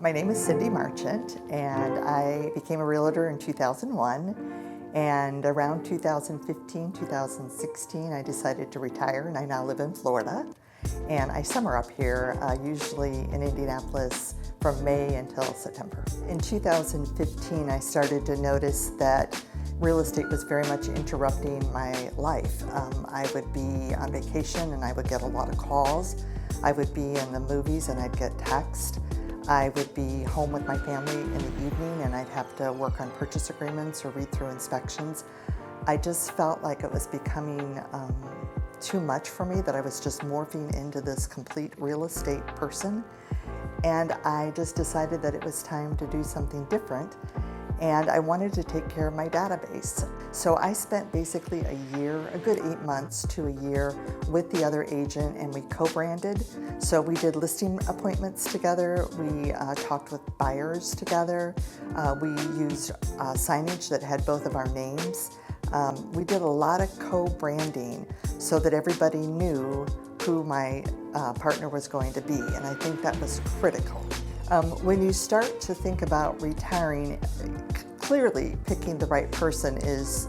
My name is Cindy Marchant, and I became a realtor in 2001. And around 2015, 2016, I decided to retire, and I now live in Florida. And I summer up here, usually in Indianapolis, from May until September. In 2015, I started to notice that real estate was very much interrupting my life. I would be on vacation and I would get a lot of calls. I would be in the movies and I'd get text. I would be home with my family in the evening and I'd have to work on purchase agreements or read through inspections. I just felt like it was becoming too much for me, that I was just morphing into this complete real estate person. And I just decided that it was time to do something different. And I wanted to take care of my database. So I spent basically a year, a good 8 months to a year with the other agent, and we co-branded. So we did listing appointments together. We talked with buyers together. We used signage that had both of our names. We did a lot of co-branding so that everybody knew who my partner was going to be, and I think that was critical. When you start to think about retiring, clearly picking the right person is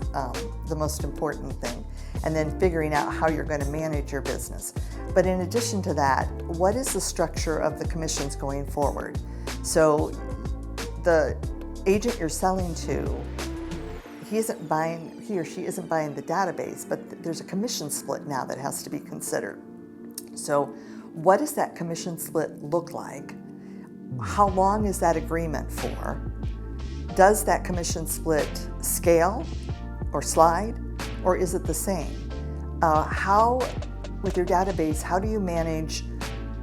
the most important thing, and then figuring out how you're going to manage your business. But in addition to that, what is the structure of the commissions going forward? So the agent you're selling to, he or she isn't buying the database, but there's a commission split now that has to be considered. So what does that commission split look like? How long is that agreement for? Does that commission split scale or slide, or is it the same? With your database, how do you manage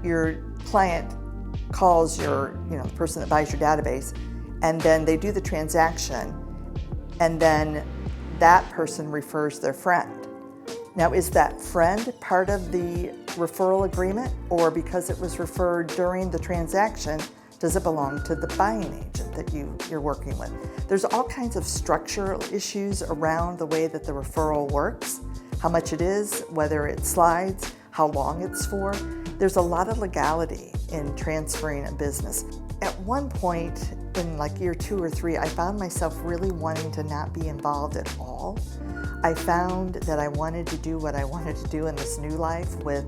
your client calls the person that buys your database, and then they do the transaction, and then that person refers their friend? Now, is that friend part of the referral agreement, or because it was referred during the transaction, does it belong to the buying agent that you're working with? There's all kinds of structural issues around the way that the referral works, how much it is, whether it slides, how long it's for. There's a lot of legality in transferring a business. At one point in like year 2 or 3, I found myself really wanting to not be involved at all. I found that I wanted to do what I wanted to do in this new life with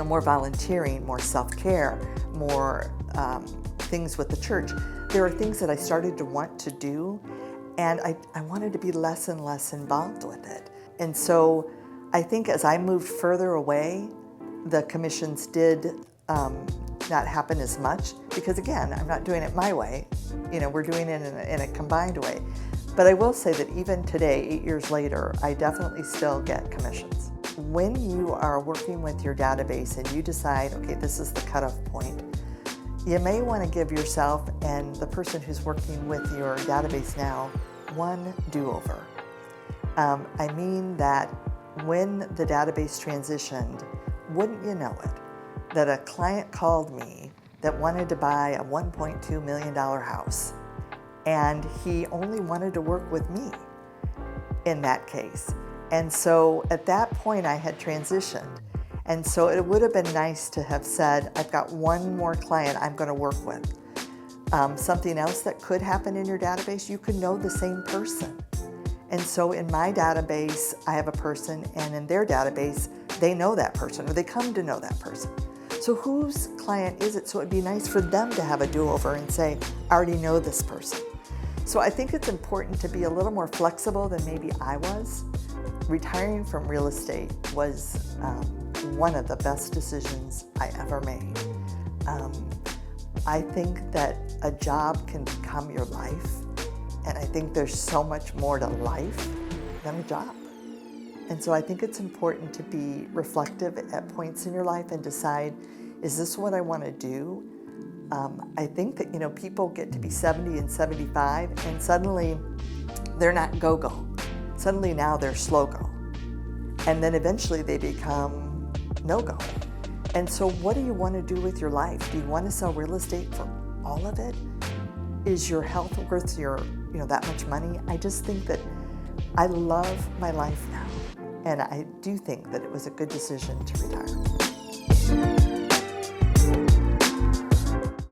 more volunteering, more self-care, more things with the church. There are things that I started to want to do, and I wanted to be less and less involved with it. And so I think as I moved further away, the commissions did not happen as much, because again, I'm not doing it my way. We're doing it in a combined way. But I will say that even today, 8 years later, I definitely still get commissions. When you are working with your database and you decide, okay, this is the cutoff point, you may want to give yourself and the person who's working with your database now one do-over. I mean that when the database transitioned, wouldn't you know it, that a client called me that wanted to buy a $1.2 million house, and he only wanted to work with me in that case. And so at that point I had transitioned. And so it would have been nice to have said, I've got one more client I'm going to work with. Something else that could happen in your database, you could know the same person. And so in my database, I have a person, and in their database, they know that person, or they come to know that person. So whose client is it? So it'd be nice for them to have a do-over and say, I already know this person. So I think it's important to be a little more flexible than maybe I was. Retiring from real estate was one of the best decisions I ever made. I think that a job can become your life, and I think there's so much more to life than a job. And so I think it's important to be reflective at points in your life and decide, is this what I want to do? I think that people get to be 70 and 75 and suddenly they're not go-go. Suddenly now they're slow-go. And then eventually they become no-go. And so what do you want to do with your life? Do you want to sell real estate for all of it? Is your health worth that much money? I just think that I love my life now. And I do think that it was a good decision to retire.